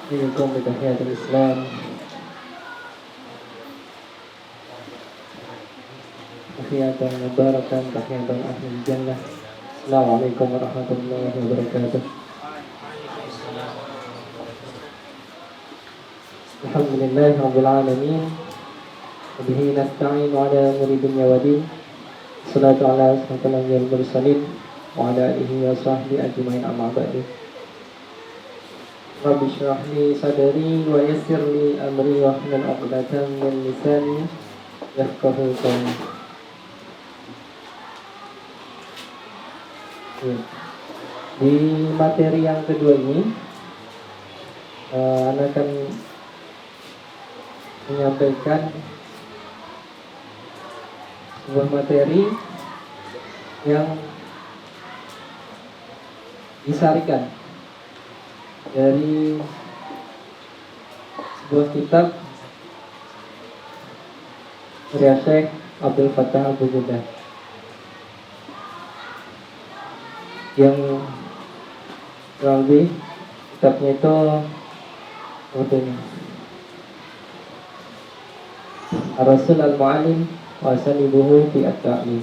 أحييكم بتحيات الإسلام. تحية مباركة تحية أهل الجنة. السلام عليكم ورحمة الله وبركاته. الحمد لله رب العالمين وبه نستعين على أمور الدنيا والدين. الصلاة على أشرف الأنبياء والمرسلين وعلى آله وصحبه أجمعين أما بعد. رب اشرح لي صدري ويسر لي أمري واحلل عقدة من لساني يفقهوا قولي. Di materi yang kedua ini, Anda akan menyampaikan sebuah materi yang disarikan dari sebuah kitab karya Syekh Abdul Fattah Al-Bughdah yang kurang lebih kitabnya itu seperti ini: Ar-Rasul Al-Mu'alim wa Sanibuhu fi At-Ta'lim.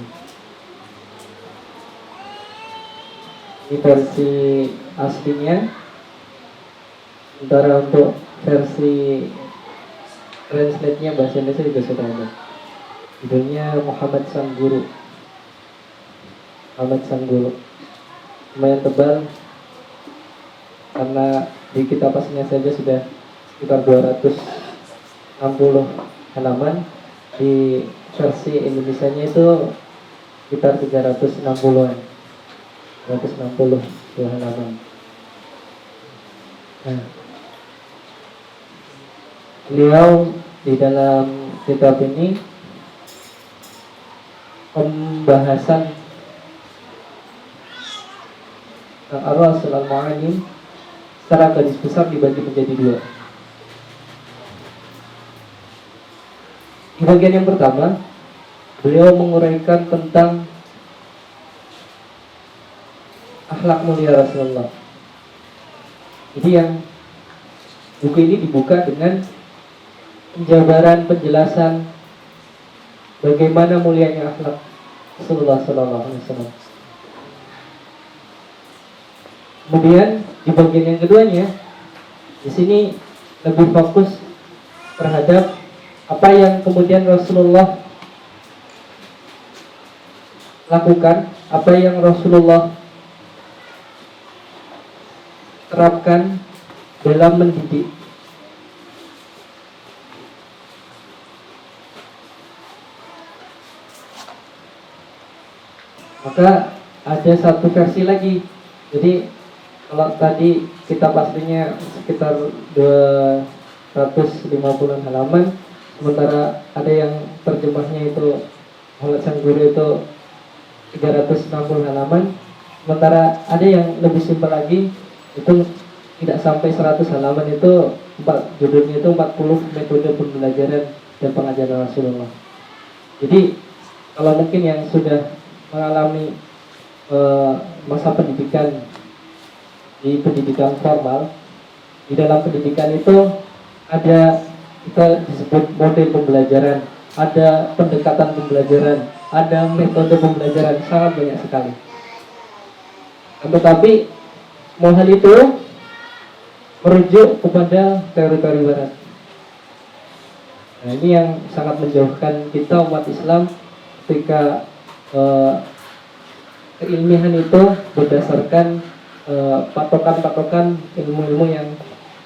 Ini versi aslinya. Sementara untuk versi translate-nya bahasa Indonesia juga sudah ada. Judulnya Muhammad Sang Guru. Muhammad Sang Guru. Lumayan tebal karena di kitab aslinya saja sudah sekitar 260 halaman. Di versi Indonesianya itu sekitar 360-an. 360 halaman. Nah, beliau di dalam kitab ini pembahasan Ar-Rasul Al-Mu'alim secara garis besar dibagi menjadi dua. Di bagian yang pertama, beliau menguraikan tentang akhlak mulia Rasulullah. Jadi yang buku ini dibuka dengan penjabaran, penjelasan bagaimana mulianya akhlak Rasulullah Sallallahu Alaihi Wasallam. Kemudian di bagian yang keduanya, di sini lebih fokus terhadap apa yang kemudian Rasulullah lakukan, apa yang Rasulullah terapkan dalam mendidik. Maka ada satu versi lagi. Jadi kalau tadi kitab aslinya sekitar 250 halaman, sementara ada yang terjemahnya itu Muhammad Sang Guru itu 360 halaman, sementara ada yang lebih simpel lagi, itu tidak sampai 100 halaman, itu judulnya itu 40 metode pembelajaran dan pengajaran Rasulullah. Jadi kalau mungkin yang sudah mengalami masa pendidikan di pendidikan formal, di dalam pendidikan itu ada kita disebut model pembelajaran, ada pendekatan pembelajaran, ada metode pembelajaran, sangat banyak sekali. Tetapi semua hal itu merujuk kepada teori-teori barat. Nah, ini yang sangat menjauhkan kita umat Islam ketika keilmiahan itu berdasarkan patokan-patokan ilmu-ilmu yang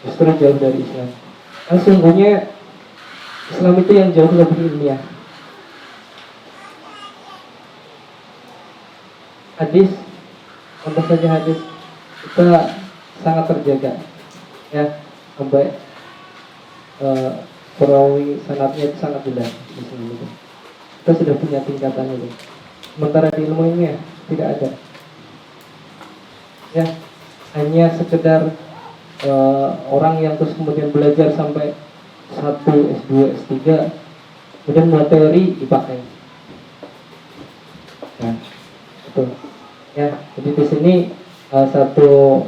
justru jauh dari Islam. Nah, sungguhnya Islam itu yang jauh lebih ilmiah. Hadis, contoh saja hadis, kita sangat terjaga, ya, sampai perawi sanadnya itu sangat benar. Kita sudah punya tingkatan itu. Sementara di ilmu ilmiah tidak ada. Ya, hanya sekedar orang yang terus kemudian belajar sampai 1, S2, S3, kemudian buat teori dipakai. Nah, itu. Ya, jadi di sini satu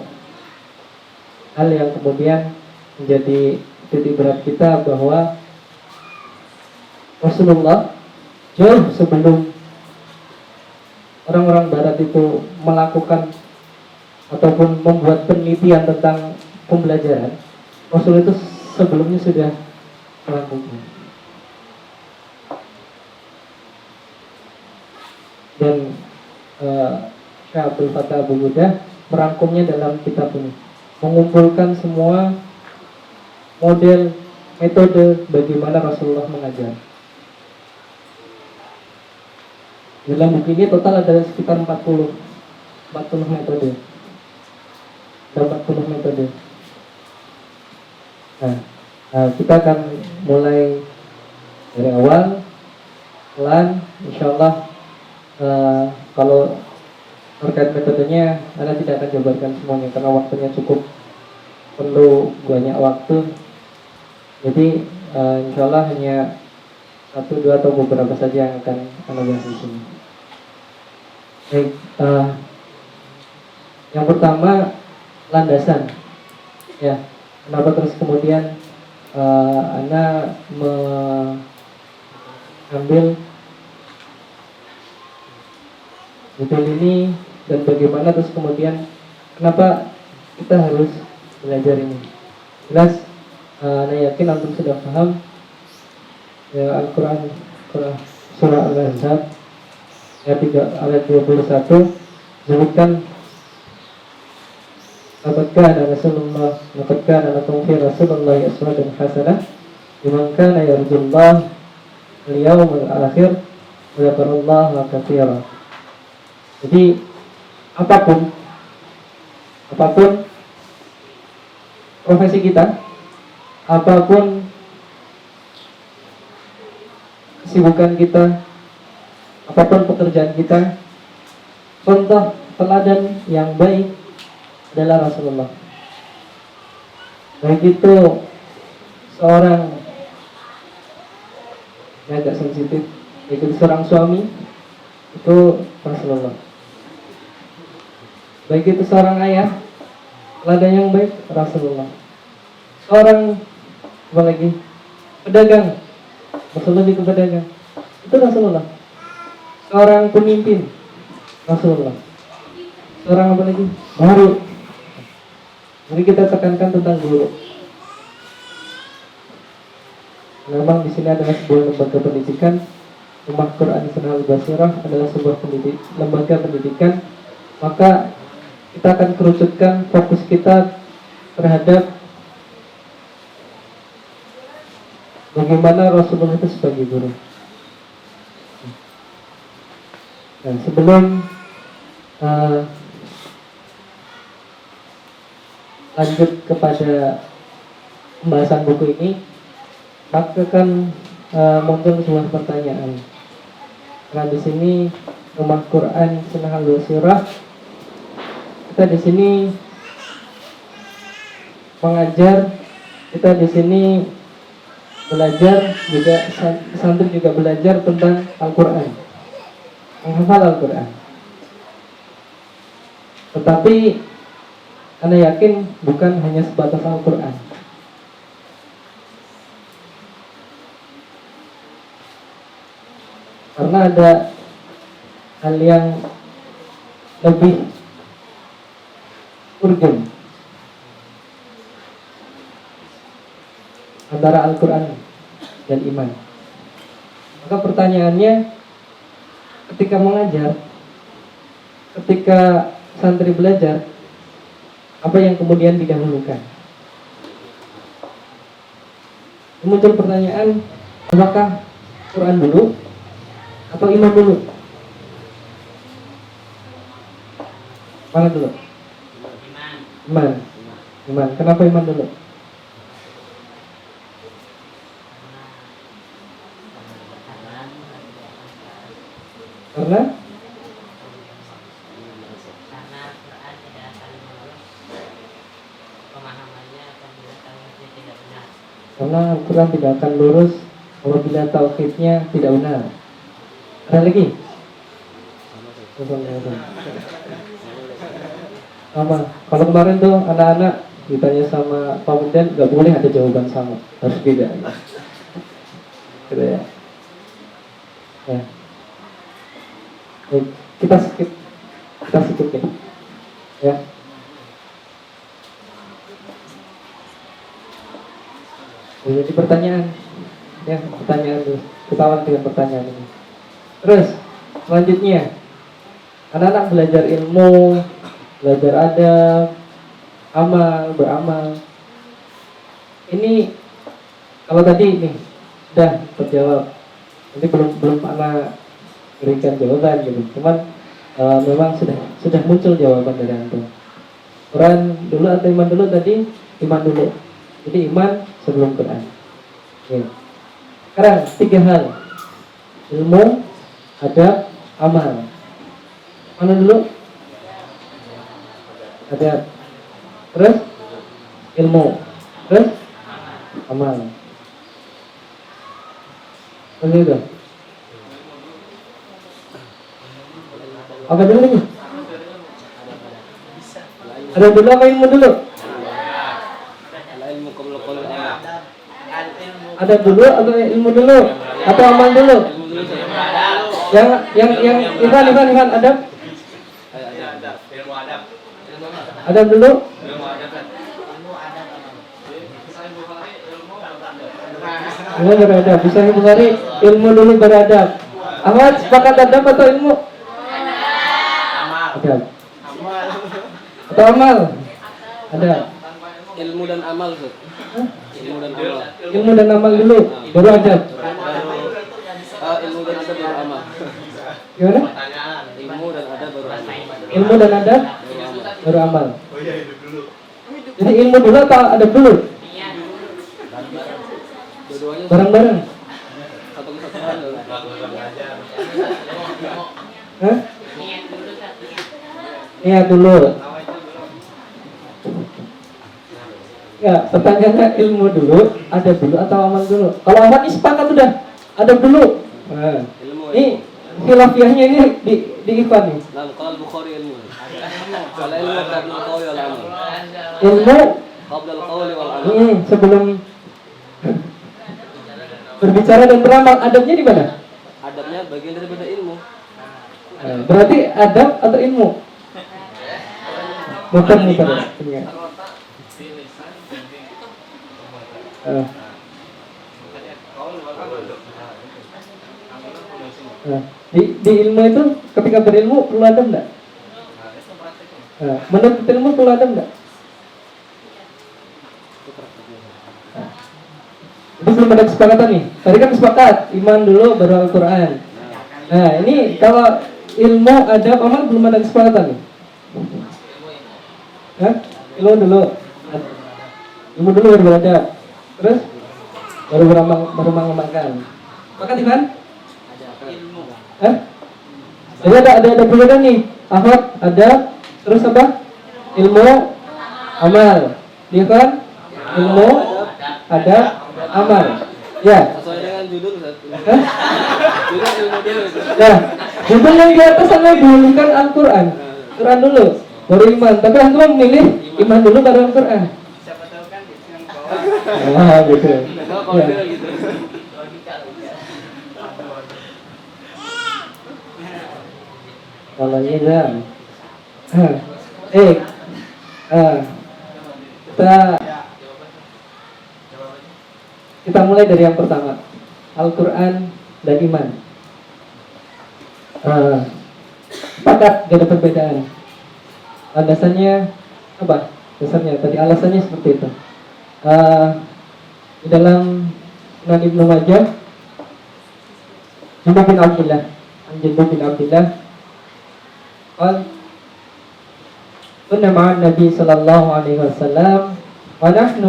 hal yang kemudian menjadi titik berat kita bahwa Rasulullah jauh sebelum orang-orang Barat itu melakukan ataupun membuat penelitian tentang pembelajaran, Rasul itu sebelumnya sudah melakukan. Dan Syekh Abdul Fattah Abu Buddha merangkumnya dalam kitab ini, mengumpulkan semua model metode bagaimana Rasulullah mengajar. Dalam buku ini total ada sekitar 40 metode. Ada 40 metode. Nah, kita akan mulai dari awal, pelan, insyaallah. Kalau terkait metodenya, Anda tidak akan jabarkan semuanya karena waktunya cukup, perlu banyak waktu. Jadi insyaallah hanya 1, 2 atau beberapa saja yang akan Anda bahas di sini. Baik, yang pertama landasan. Ya, kenapa terus kemudian Anda mengambil judul ini dan bagaimana terus kemudian kenapa kita harus belajar ini? Jelas, Anda yakin antum sudah paham ya, Al-Quran surah Al-Ahzab ayat 21 sebutkan laqad kana lakum fi Rasulillahi uswatun hasanah liman kana yarjullaha wal yawmal akhir wa dzakarallaha katsiran. Jadi apapun profesi kita, apapun kesibukan kita, apapun pekerjaan kita, contoh teladan yang baik adalah Rasulullah. Baik itu seorang yang agak sensitif, baik itu seorang suami, itu Rasulullah. Baik itu seorang ayah, teladan yang baik Rasulullah. Seorang apa lagi? Pedagang, Rasulullah juga pedagang, itu Rasulullah. Seorang pemimpin, Rasulullah. Seorang apa lagi? Guru. Jadi kita tekankan tentang guru. Memang di sini adalah sebuah lembaga pendidikan. Rumah Quran Sunnah Al-Basirah adalah sebuah lembaga pendidikan. Maka kita akan kerucutkan fokus kita terhadap bagaimana Rasulullah itu sebagai guru. Nah, sebelum lanjut kepada pembahasan buku ini, maka akan muncul sebuah pertanyaan. Karena di sini Rumah Quran Sunnah Al-Basirah, kita di sini mengajar, kita di sini belajar juga, santri juga belajar tentang Al-Quran, menghafal Al-Quran. Tetapi Anda yakin bukan hanya sebatas Al-Quran. Karena ada hal yang lebih urgen antara Al-Quran dan iman. Maka pertanyaannya, ketika mengajar, ketika santri belajar, apa yang kemudian didahulukan? Muncul pertanyaan, apakah Quran dulu atau iman dulu? Mana dulu? Iman. Kenapa iman dulu? Karena Quran tidak akan lurus pemahamannya apabila tauhidnya tidak benar. Karena Quran tidak akan lurus apabila tauhidnya tidak benar. Ada lagi? Sama. Kalau kemarin tuh anak-anak ditanya sama Pak Menden, nggak boleh ada jawaban sama, harus beda. Gitu ya. Ya. Baik, kita skip ya. Ya. Jadi pertanyaan, ya pertanyaan dulu. Kita awal dengan pertanyaan ini. Terus selanjutnya, anak-anak belajar ilmu, belajar adab, beramal. Ini kalau tadi nih udah terjawab, ini belum anak berikan jawaban gitu. Cuman memang sudah muncul jawaban dari antum. Quran dulu atau iman dulu tadi? Iman dulu. Jadi iman sebelum Quran. Oke. Sekarang 3 hal: ilmu, adab, amal. Mana dulu? Adab. Terus ilmu. Terus amal. Begitu. Apa dulu nih? Adab dulu apa ilmu dulu? Adab dulu atau ilmu dulu atau amal dulu? Yang Ivan adab. Adab dulu. Ilmu beradab. Bisa Bukhari ilmu dulu beradab. Ahmad sepakat adab atau ilmu? Adab. Atau amal? Adab. Ilmu dan amal, Ustaz. Ilmu dan amal dulu, baru adab. Ilmu dan adab baru amal. Gimana? Ilmu dan adab baru amal. Ilmu dan adab baru amal. Jadi ilmu dulu atau adab dulu? Bareng-bareng. Satu kesatuan. Hah? Niat dulu. Ya, pertanyaannya ilmu dulu, adab dulu atau amal dulu? Kalau amal ini sepakat udah, adab dulu. Nah, ini khilafiahnya ini di Ivan nih. Kalau Bukhari ilmu. Kalau ilmu qabla al-qawl wal amal. Ilmu Qabla al-qawl wal amal. Sebelum berbicara dan beramal, adabnya di mana? Adabnya bagian daripada ilmu. Berarti adab atau ilmu? Bukan. Di ilmu itu ketika berilmu perlu adab enggak? Menuntut ilmu perlu adab enggak? Itu belum ada kesepakatan nih. Tadi kan sepakat iman dulu baru Al-Quran. Nah ini kalau ilmu adab amal belum ada kesepakatan nih. Ilmu dulu baru adab. Terus baru mengamalkan. Sepakat Ivan? Jadi ada perbedaan nih. Ahad, adab, terus apa? Ilmu, amal. Dia kan? Ilmu, adab, amal. Ya. Sesuai dengan judul satu. Judul ilmu dulu. Nah, judul yang di atas adalah dihulukan Al-Quran. Quran dulu, baru iman. Tapi antum memilih iman dulu baru Al-Quran. Siapa tahu kan yang bawah. Gitu. Ya. Gitu. Kalau nizam, kita mulai dari yang pertama, Al-Quran dan iman. Sepakat, gak ada perbedaan. Alasannya apa? Dasarnya tadi alasannya seperti itu. Di dalam Sunan Ibnu Majah, Jundub bin Abdillah قال كنا مع النبي صلى الله عليه وسلم ونحن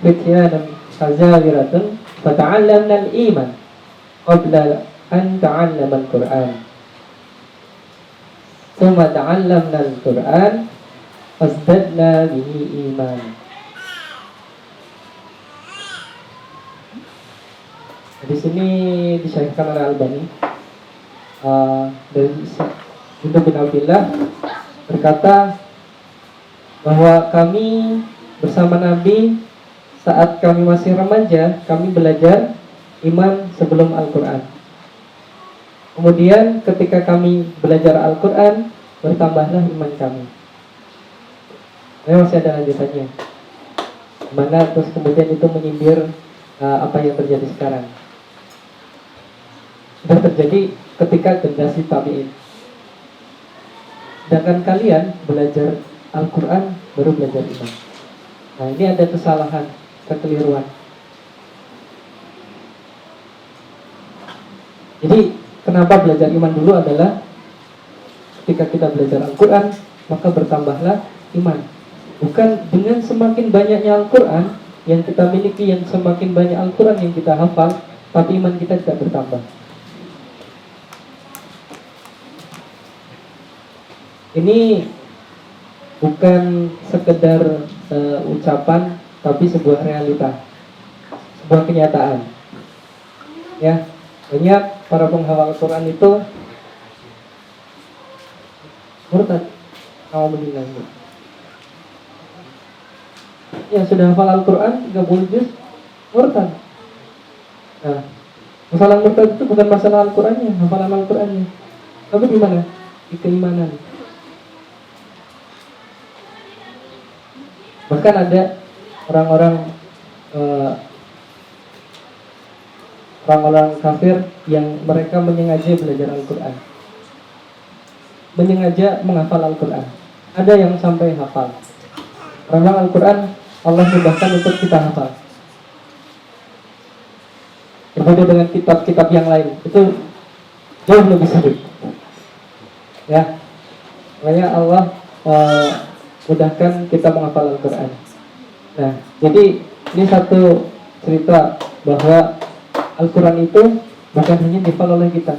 فتيان حزاورة فتعلمنا الإيمان قبل أن تعلم القرآن ثم تعلمنا القرآن فازددنا به إيمان. Di sini disahihkan oleh Albani dari Jundub bin Abdillah berkata bahwa kami bersama Nabi saat kami masih remaja, kami belajar iman sebelum Al-Quran. Kemudian ketika kami belajar Al-Quran, bertambahlah iman kami. Ini masih ada lanjutannya. Mana terus kemudian itu menyindir apa yang terjadi sekarang. Sudah terjadi ketika generasi tabi'in. Sedangkan kalian belajar Al-Quran baru belajar iman. Nah, ini ada kesalahan, kekeliruan. Jadi kenapa belajar iman dulu adalah ketika kita belajar Al-Quran, maka bertambahlah iman. Bukan dengan semakin banyaknya Al-Quran yang kita miliki, yang semakin banyak Al-Quran yang kita hafal, tapi iman kita tidak bertambah. Ini bukan sekedar ucapan, tapi sebuah realita, sebuah kenyataan. Ya, banyak para penghafal Al-Quran itu murtad, alhamdulillah. Yang sudah hafal Al-Quran 30 juz murtad. Nah, masalah murtad itu bukan masalah Al-Qurannya, hafalan Al-Qurannya, tapi di mana? Di keimanan. Bahkan ada orang-orang kafir yang mereka menyengaja belajar Al-Quran, menyengaja menghafal Al-Quran. Ada yang sampai hafal. Karena Al-Quran Allah mudahkan untuk kita hafal. Berbeda dengan kitab-kitab yang lain, itu jauh lebih sulit. Ya, makanya Allah mudahkan kita menghafal Al-Quran. Nah, jadi ini satu cerita bahwa Al-Quran itu bukan hanya dihafal oleh kita,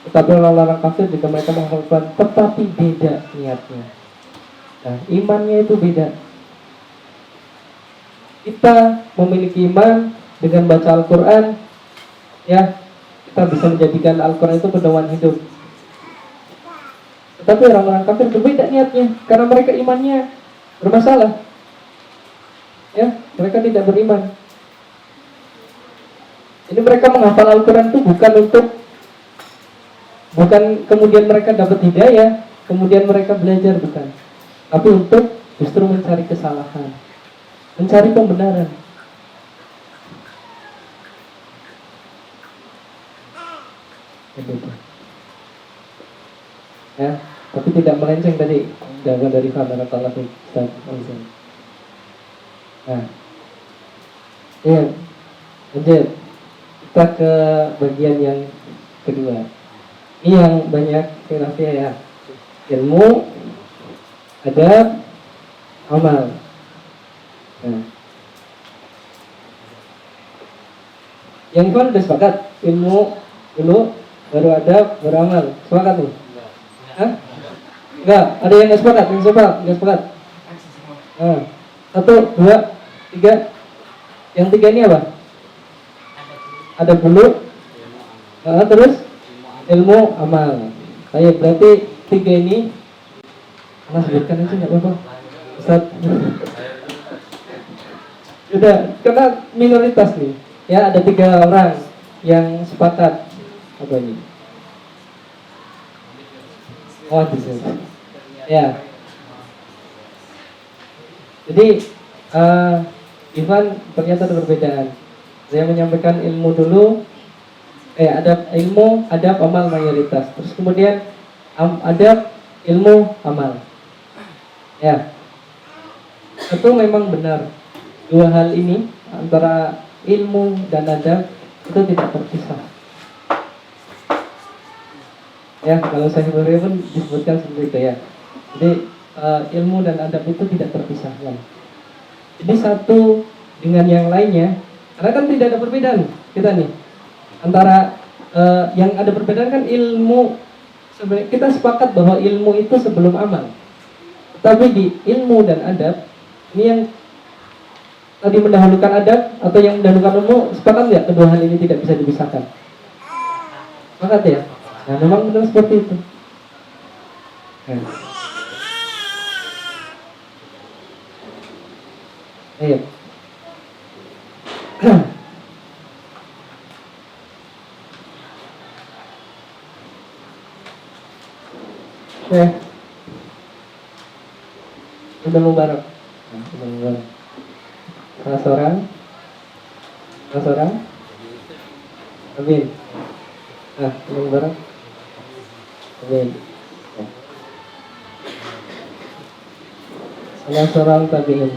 tetapi oleh orang kafir juga mereka menghafal Al-Quran, tetapi beda niatnya. Nah, imannya itu beda. Kita memiliki iman dengan baca Al-Quran, ya, kita bisa menjadikan Al-Quran itu pedoman hidup. Tetapi orang-orang kafir berbeda niatnya, karena mereka imannya bermasalah. Ya, mereka tidak beriman. Jadi mereka menghafal Al-Quran itu bukan kemudian mereka dapat hidayah, kemudian mereka belajar, bukan. Tapi untuk justru mencari kesalahan, mencari pembenaran. Ya, tapi tidak melenceng tadi jaga dari kamera Allah Ustaz. Nah, iya, lanjut kita ke bagian yang kedua. Ini yang banyak khilafnya ya, ilmu, adab, amal. Nah, yang kan udah sepakat ilmu dulu, baru adab, baru amal. Sepakat nih? Hah? Enggak, ada yang nggak sepakat? Yang sepakat? Nggak sepakat? Nah, 1, 2, 3. Yang 3 ini apa? Ada dulu, terus ilmu, amal. Baik, berarti 3 ini Nah, sebutkan aja nggak apa-apa, Ustaz. Udah, karena minoritas nih. Ya, ada 3 orang yang sepakat. Apa ini? Oh, di sini. Ya. Jadi, Ivan ternyata ada perbedaan. Saya menyampaikan ilmu dulu, adab, ilmu, adab, amal mayoritas. Terus kemudian adab, ilmu, amal. Ya, itu memang benar. 2 hal ini antara ilmu dan adab itu tidak terpisah. Ya, kalau saya pun disebutkan seperti itu ya. Jadi ilmu dan adab itu tidak terpisah. Jadi satu dengan yang lainnya, karena kan tidak ada perbedaan kita nih antara yang ada perbedaan kan ilmu. Sebenarnya kita sepakat bahwa ilmu itu sebelum amal. Tapi di ilmu dan adab, ini yang tadi mendahulukan adab atau yang mendahulukan ilmu, sepakat nggak kedua hal ini tidak bisa dipisahkan? Sepakat ya? Nah, memang benar seperti itu. Nah. Ayo. Oke. Udah mubarak. Udah mubarak. Salah seorang. Salah seorang. Amin. Udah mubarak. Amin. Ya. Salah seorang tabi'in.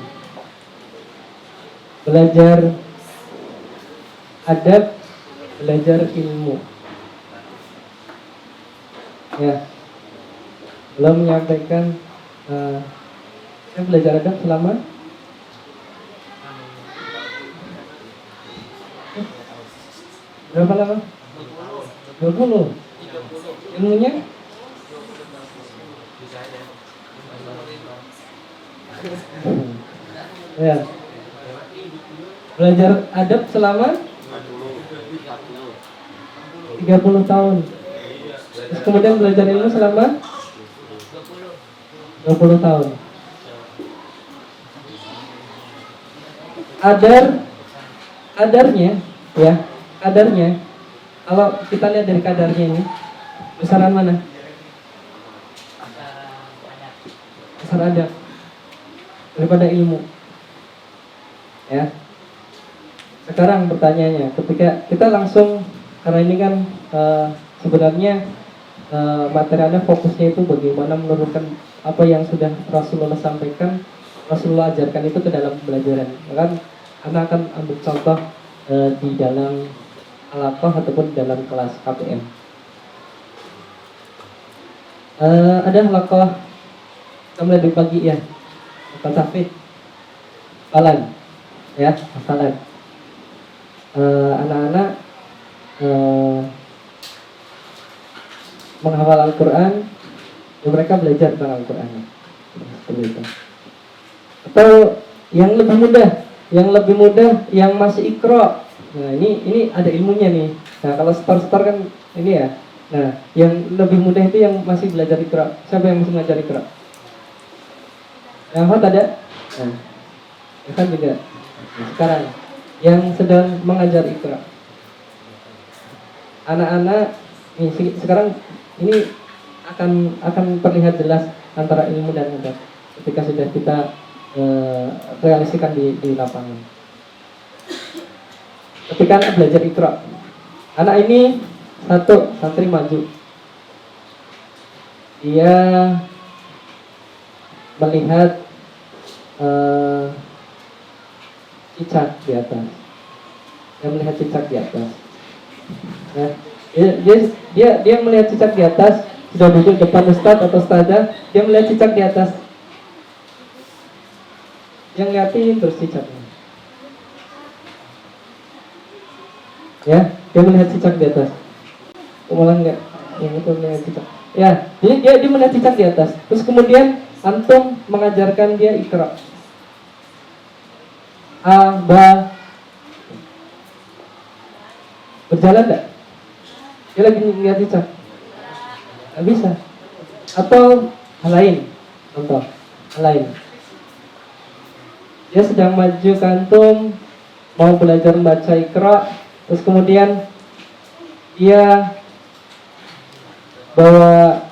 Belajar adab, belajar ilmu. Ya. Belum menyampaikan saya belajar adab selama berapa lama? 20. Ilmunya? Ya. Belajar adab selama 30 tahun. Terus kemudian belajar ilmu selama 20 tahun. Kadarnya ya, kadarnya kalau kita lihat dari kadarnya ini, besaran mana? Besar adab daripada ilmu. Ya. Sekarang pertanyaannya, ketika kita langsung, karena ini kan sebenarnya materialnya fokusnya itu bagaimana menurunkan apa yang sudah Rasulullah sampaikan, Rasulullah ajarkan itu ke dalam pembelajaran. Kan Anda akan ambil contoh di dalam alaqah ataupun dalam kelas KPM. Ada alaqah kita mulai dari pagi ya, Pak Tafid, hafalan, ya hafalan. Anak-anak menghafal Al-Quran, ya mereka belajar tentang Al-Quran. Seperti itu. Atau yang lebih mudah, yang masih Iqra. Nah ini ada ilmunya nih. Nah kalau star kan ini ya. Nah yang lebih mudah itu yang masih belajar Iqra. Siapa yang masih belajar Iqra? Yang hafal ada? Nah, ya kan juga. Nah, sekarang yang sedang mengajar Iqra, anak-anak ini sekarang ini akan terlihat jelas antara ilmu dan adab ketika sudah kita realisasikan di lapangan. Ketika anak belajar Iqra, anak ini satu santri maju, dia melihat cicak di atas. Dia melihat cicak di atas. Nah, dia melihat cicak di atas, sudah duduk depan ustadz atau ustadzah, dia melihat cicak di atas. Yang ngeliatin terus cicaknya. Ya, dia melihat cicak di atas. Malah enggak, yang itu melihat cicak. Ya, jadi dia melihat cicak di atas. Terus kemudian antum mengajarkan dia Iqra. A, ba. Berjalan enggak? Dia lagi lihat cicak. Enggak bisa. Atau hal lain. Contoh, hal lain. Dia sedang maju ke antum, mau belajar membaca Iqra, terus kemudian dia bawa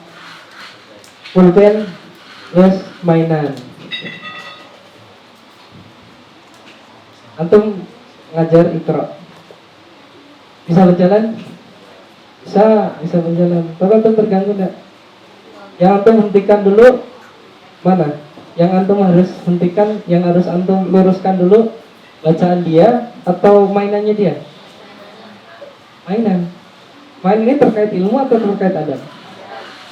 pulpen, terus mainan. Antum ngajar Iqra, bisa berjalan? Bisa berjalan. Tapi antum terganggu enggak? Yang antum hentikan dulu mana? Yang antum harus hentikan, yang harus antum luruskan dulu bacaan dia atau mainannya dia? Mainan. Main ini terkait ilmu atau terkait adab?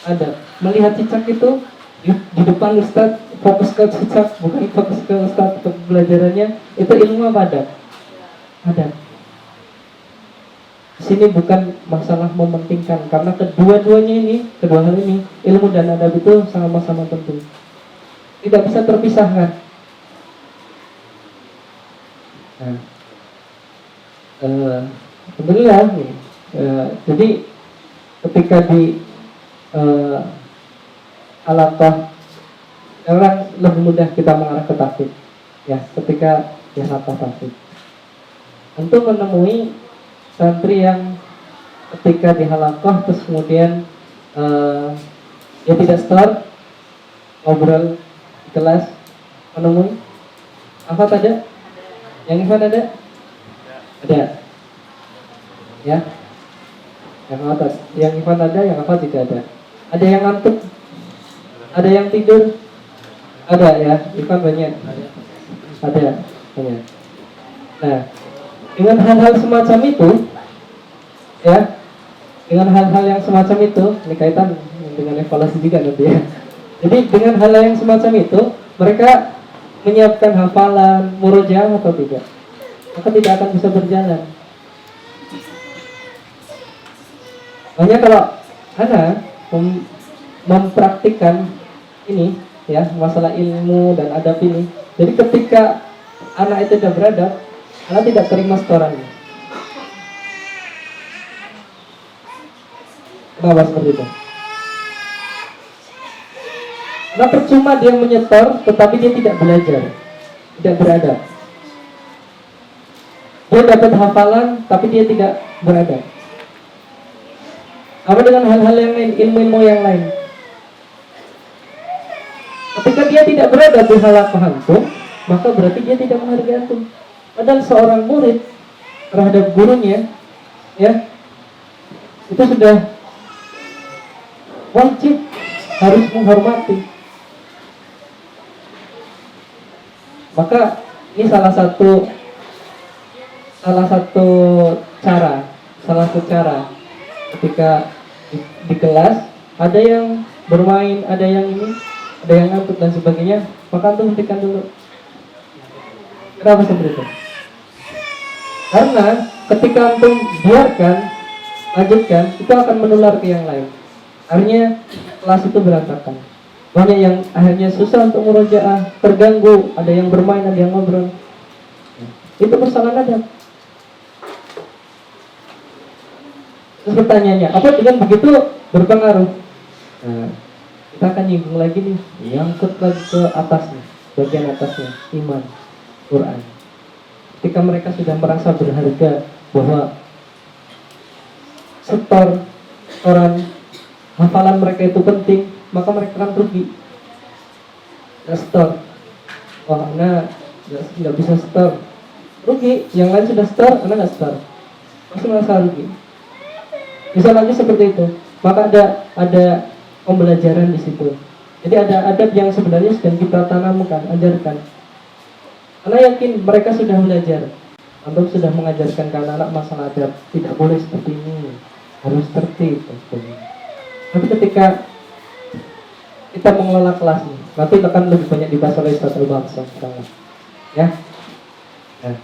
Adab. Melihat cicak itu di depan ustadz, fokus ke cicak, bukan fokus ke ustadz ke pembelajarannya, itu ilmu apa adab? Adab. Di sini bukan masalah mementingkan, karena kedua hal ini, ilmu dan adab itu sama-sama penting. Tidak bisa terpisahkan. Nah, alhamdulillah. Jadi ketika di alaqah, orang lebih mudah kita mengarah ke tafsir. ya ketika dia hafal tahfidz. Antum menemui santri yang ketika di halakoh terus kemudian dia tidak start ngobrol di kelas, menemui apa ada? Yang Ivan ada? Ada. Ya. Yang atas, yang Ivan ada, yang apa tidak ada. Ada yang ngantuk? Ada yang tidur? Ada ya, Ivan banyak. Ada banyak. Nah, dengan hal-hal semacam itu, ya, dengan hal-hal yang semacam itu, ini kaitan dengan evaluasi juga nanti ya. Jadi dengan hal yang semacam itu, mereka menyiapkan hafalan, murojaah atau tidak, maka tidak akan bisa berjalan. Makanya kalau Anda mempraktikkan ini, ya, masalah ilmu dan adab ini, jadi ketika anak itu sudah beradab, anak tidak terima setorannya. Kenapa seperti itu? Karena percuma dia menyetor, tetapi dia tidak belajar, tidak beradab. Dia dapat hafalan, tapi dia tidak beradab. Apa dengan hal-hal yang lain, ilmu-ilmu yang lain? Ketika dia tidak beradab di halakoh antum, maka berarti dia tidak menghargai antum. Padahal seorang murid terhadap gurunya, ya, itu sudah wajib harus menghormati. Maka ini salah satu cara ketika di kelas ada yang bermain, ada yang ini, ada yang ngantuk dan sebagainya, maka antum hentikan dulu. Kenapa seperti itu? Karena ketika antum biarkan, lanjutkan, itu akan menular ke yang lain. Akhirnya kelas itu berantakan. Banyak yang akhirnya susah untuk murojaah, terganggu, ada yang bermain, ada yang ngobrol. Itu persoalan adab. Terus pertanyaannya, apa dengan begitu berpengaruh? Nah, kita akan nyinggung lagi nih, nyangkut lagi ke atasnya, bagian atasnya, iman, Quran. Ketika mereka sudah merasa berharga bahwa setoran hafalan mereka itu penting, maka mereka akan rugi. Nggak setor, wah, anak nggak bisa setor, rugi. Yang lain sudah setor, anak nggak setor, pasti merasa rugi. Bisa lagi seperti itu. Maka ada pembelajaran di situ. Jadi ada adab yang sebenarnya sedang kita tanamkan, ajarkan. Karena yakin mereka sudah belajar. Antum sudah mengajarkan ke anak-anak masalah adab, tidak boleh seperti ini, harus tertib. Tapi ketika kita mengelola kelas ini, nanti akan lebih banyak dibahas oleh Ustaz Al-Bangsa, ya. Nah,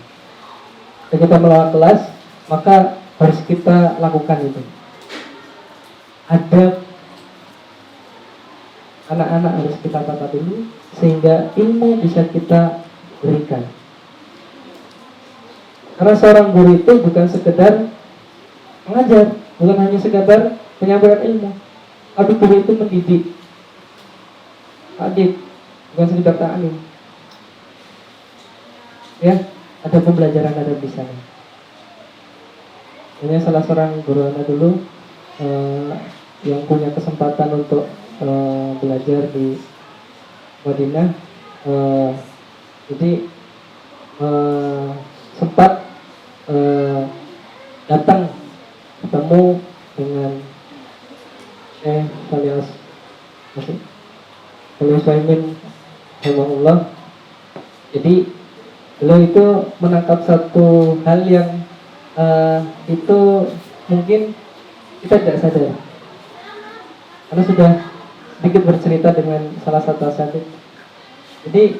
ketika kita mengelola kelas, maka harus kita lakukan itu. Adab anak-anak harus kita tata dulu, sehingga ilmu bisa kita berikan. Karena seorang guru itu bukan sekedar mengajar, bukan hanya sekedar penyampaian ilmu, tapi guru itu mendidik. Adib, bukan sekedar ta'lim. Ya, ada pembelajaran ada di sana. Ini salah seorang guru anak dulu yang punya kesempatan untuk belajar di Madinah, jadi sempat datang ketemu dengan Salih Utsaimin rahimahullah. Jadi beliau itu menangkap satu hal yang itu mungkin kita tidak sadar, karena sudah sedikit bercerita dengan salah satu asatidz. Jadi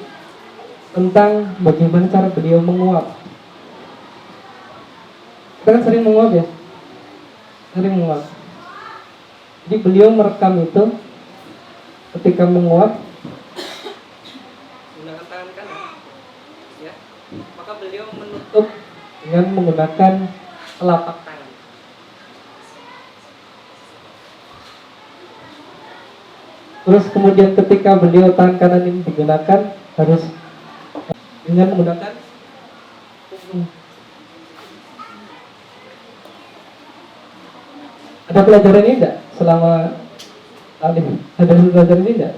tentang bagaimana cara beliau menguap. Kita kan sering menguap ya, sering menguap. Jadi beliau merekam itu ketika menguap Menggunakan tangan kanan, ya. Maka beliau menutup dengan menggunakan telapak tangan. Terus kemudian ketika beliau tangan kanan ini digunakan, harus dengan menggunakan punggung. Ada pelajaran ini tidak selama tadi? Ada pelajaran ini tidak?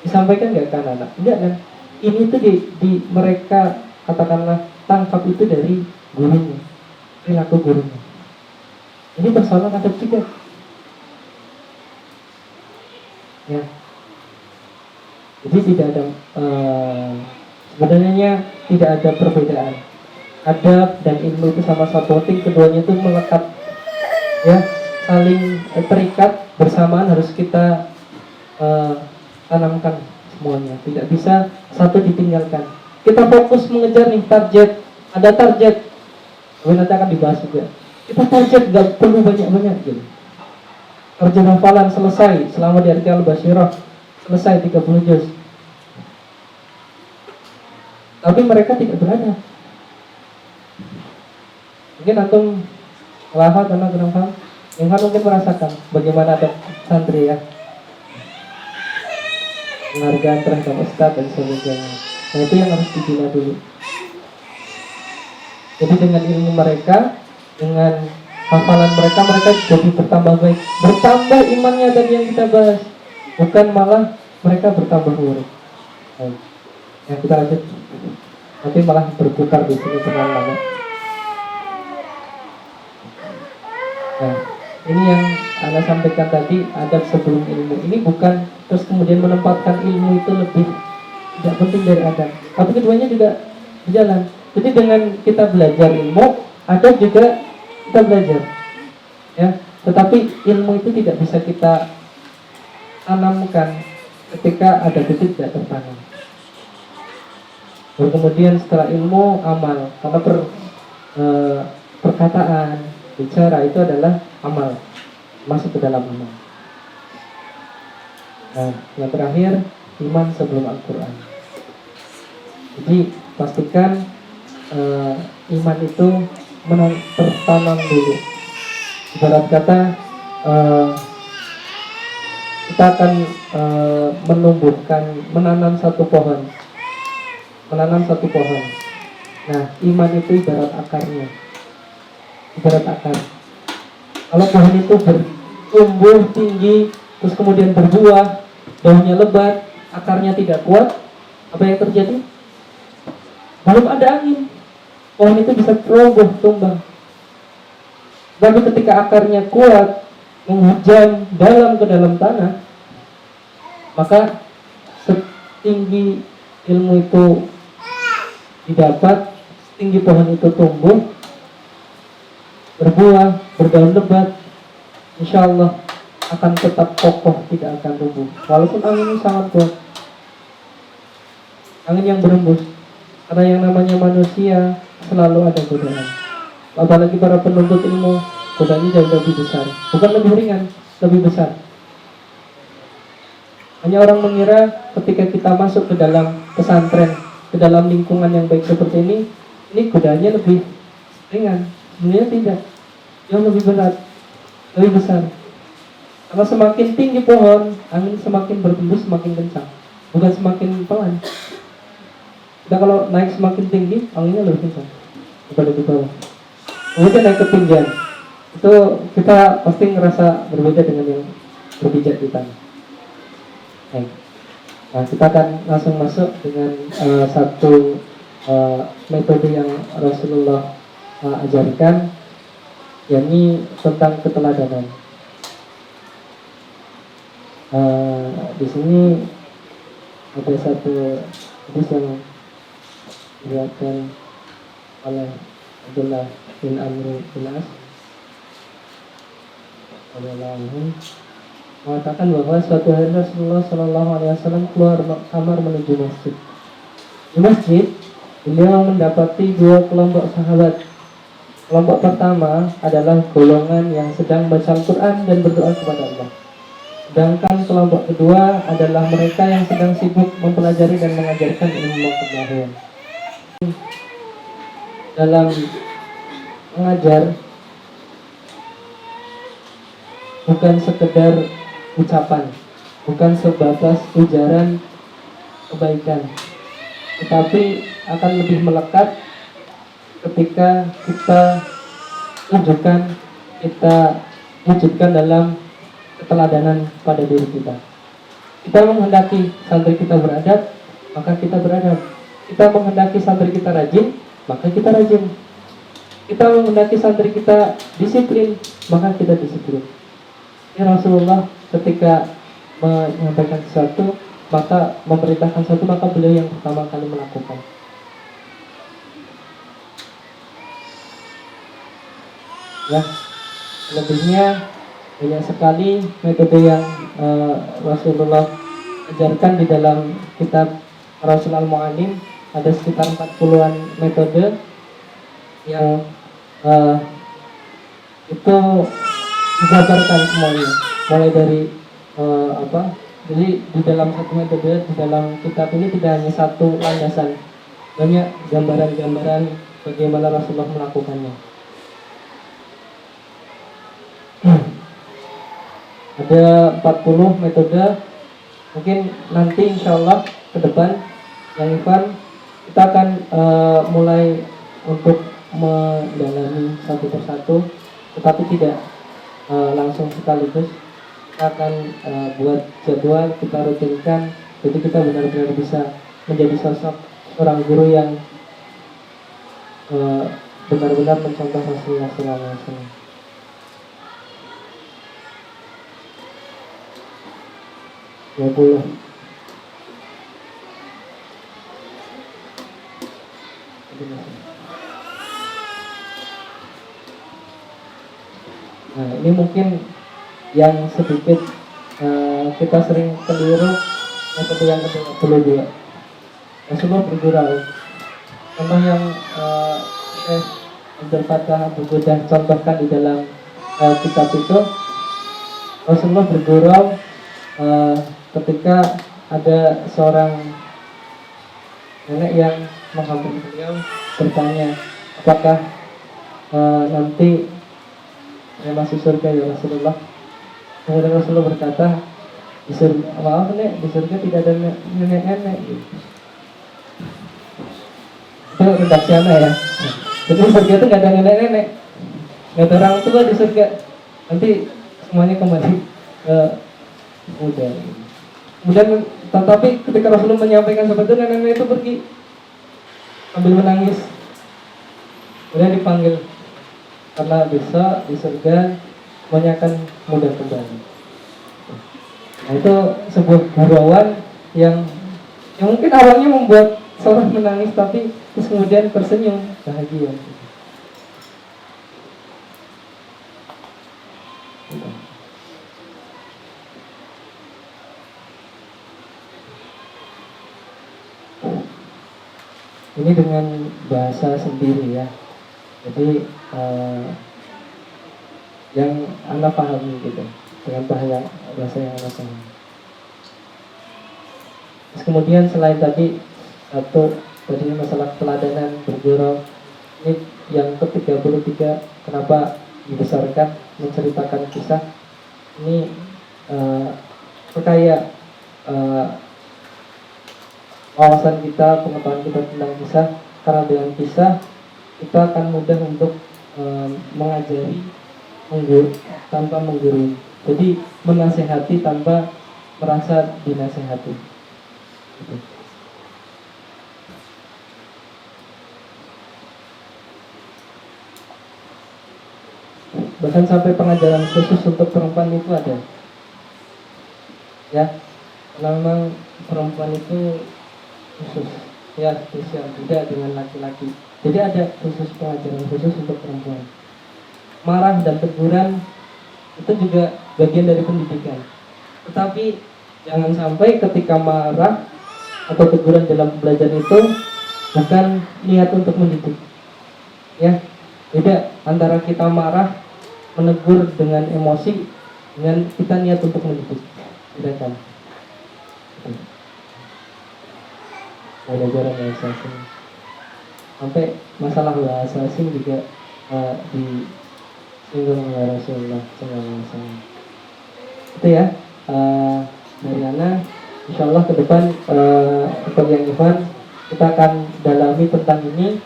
Disampaikan nggak ke anak-anak? Enggak kan? Ini tuh di mereka katakanlah tangkap itu dari gurunya, perilaku gurunya. Ini persoalan adab juga. Ya. Jadi tidak ada sebenarnya tidak ada perbedaan. Adab dan ilmu itu sama-sama penting, keduanya itu melekat, ya, saling terikat bersamaan, harus kita tanamkan semuanya. Tidak bisa satu ditinggalkan. Kita fokus mengejar nih target, ada target. Nanti akan dibahas juga. Kita target gak perlu banyak-banyak gitu. Target hafalan selesai selama di Arqiyal Basyirah, selesai 30 juz. Tapi mereka tidak berada. Mungkin antum lahir karena kurang paham. Yang kan mungkin merasakan bagaimana ada santri, ya, penghargaan terhadap ustaz dan sebagainya. Nah, itu yang harus dibina dulu. Jadi dengan ilmu mereka, dengan hafalan mereka, mereka jadi bertambah baik, bertambah imannya dari yang kita bahas, bukan malah mereka bertambah buruk. Baik. Ya, kita lanjut. Nanti malah berputar di sini terlalu lama. Nah, ini yang Anda sampaikan tadi, adab sebelum ilmu. Ini bukan terus kemudian menempatkan ilmu itu lebih tidak penting dari adab, tapi keduanya juga berjalan. Jadi dengan kita belajar ilmu, adab juga kita belajar, ya. Tetapi ilmu itu tidak bisa kita tanamkan ketika adab itu tidak tertanam. Lalu kemudian setelah ilmu, amal, karena perkataan, bicara itu adalah amal, masuk ke dalam amal. Nah, yang terakhir, iman sebelum Al-Quran. Jadi pastikan iman itu tertanam dulu. Ibarat kata kita akan menanam satu pohon. Nah, iman itu ibarat akarnya, ibarat akar. Kalau pohon itu bertumbuh tinggi, terus kemudian berbuah, daunnya lebat, akarnya tidak kuat, apa yang terjadi? Belum ada angin, pohon itu bisa roboh, tumbang. Tapi ketika akarnya kuat, menghujam dalam ke dalam tanah, maka setinggi ilmu itu didapat, tinggi pohon itu tumbuh, berbuah, berdaun lebat, insya Allah akan tetap kokoh, tidak akan tumbuh. Walaupun angin ini sangat kuat, angin yang berembus. Karena yang namanya manusia selalu ada godaan. Apalagi para penuntut ilmu, godaannya jauh lebih besar. Bukan lebih ringan, lebih besar. Hanya orang mengira ketika kita masuk ke dalam pesantren, ke dalam lingkungan yang baik seperti ini godaannya lebih ringan. Sebenarnya tidak, jauh lebih berat, lebih besar. Karena semakin tinggi pohon, angin semakin bertembus semakin kencang, bukan semakin pelan. Kita kalau naik semakin tinggi, anginnya lebih kencang daripada di bawah. Kemudian naik ketinggian, itu kita pasti ngerasa berbeda dengan yang berpijak di tanah. Nah, kita akan langsung masuk dengan satu metode yang Rasulullah ajarkan, yakni tentang keteladanan. Di sini ada satu hadis yang diriwayatkan oleh Abdullah bin Amr bin As mengatakan bahwa suatu hari Rasulullah SAW keluar kamar menuju masjid. Di masjid, beliau mendapati dua kelompok sahabat. Kelompok pertama adalah golongan yang sedang baca Al-Quran dan berdoa kepada Allah. Sedangkan kelompok kedua adalah mereka yang sedang sibuk mempelajari dan mengajarkan ilmu pengetahuan. Dalam mengajar bukan sekedar ucapan, bukan sebatas ujaran kebaikan, tetapi akan lebih melekat ketika kita tunjukkan, kita wujudkan dalam keteladanan pada diri kita. Kita menghendaki santri kita beradab, maka kita beradab. Kita menghendaki santri kita rajin, maka kita rajin. Kita menghendaki santri kita disiplin, maka kita disiplin. Ya, Rasulullah ketika menyampaikan sesuatu, maka memerintahkan sesuatu, maka beliau yang pertama kali melakukan. Ya, lebihnya banyak sekali metode yang Rasulullah ajarkan di dalam kitab Rasul Al-Mu'alim. Ada sekitar 40-an metode yang itu dijabarkan semuanya, mulai dari jadi di dalam satu metode, di dalam kitab ini tidak hanya satu landasan, banyak gambaran-gambaran bagaimana Rasulullah melakukannya. Ada 40 metode. Mungkin nanti insya Allah ke depan yang Ivan kita akan mulai untuk mendalami satu persatu, tetapi tidak langsung sekaligus. Kita akan buat jadwal, kita rutinkan, jadi kita benar-benar bisa menjadi sosok seorang guru yang benar-benar mencontoh Rasulullah SAW. Ya boleh. Nah, ini mungkin yang sedikit kita sering keliru metode yang kedua. Rasulullah bergurau. Contoh yang Abdul Fattah Abu Godah contohkan di dalam kitab itu, Rasulullah bergurau ketika ada seorang nenek yang menghampiri beliau bertanya, apakah nanti saya masuk surga ya Rasulullah? Kemudian Rasulullah berkata, di surga, maaf nek, di surga tidak ada nenek-nenek. Itu redaksi ya. Jadi di surga itu nggak ada nenek-nenek, nggak ada orang tua di surga. Nanti semuanya kembali ke muda. Kemudian tetapi ketika Rasulullah menyampaikan seperti itu, nenek-nenek itu pergi sambil menangis. Kemudian dipanggil, karena besok di surga semuanya akan muda kembali. Nah, itu sebuah gurauan yang mungkin awalnya membuat seorang menangis, tapi terus kemudian tersenyum bahagia. Ini dengan bahasa sendiri ya. Jadi yang Anda pahami gitu, dengan bahasa yang Anda pahami. Terus kemudian selain tadi masalah teladanan bergurau, ini yang ke-33 kenapa dibesarkan menceritakan kisah ini perkaya wawasan kita, pengetahuan kita tentang kisah, karena dengan kisah kita akan mudah untuk mengajari tanpa menggurui. Jadi menasehati tanpa merasa dinasehati. Gitu. Bahkan sampai pengajaran khusus untuk perempuan itu ada. Ya, karena memang perempuan itu khusus, ya spesial, beda dengan laki-laki. Jadi ada khusus pengajaran khusus untuk perempuan. Marah dan teguran itu juga bagian dari pendidikan. Tetapi jangan sampai ketika marah atau teguran dalam belajar itu bukan niat untuk mendidik. Ya, beda antara kita marah, menegur dengan emosi, dengan kita niat untuk mendidik. Bedakan. Pelajaran bahasa asing. Sampai masalah bahasa asing juga disinggung oleh Rasulullah SAW. Itu ya dari Ana. Insyaallah ke depan seperti yang Ivan kita akan dalami tentang ini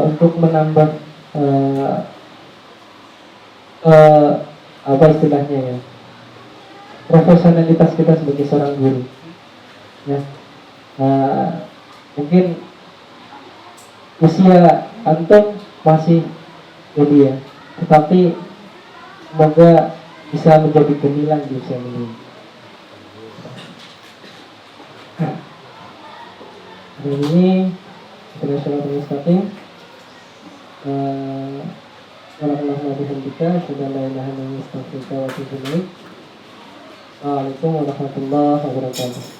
untuk menambah apa istilahnya ya, profesionalitas kita sebagai seorang guru. Ya, mungkin usia antum masih jadi ya, tetapi semoga bisa menjadi gemilang di usia ini. Hari ini internasional mustaqim. Assalamualaikum warahmatullahi wabarakatuh.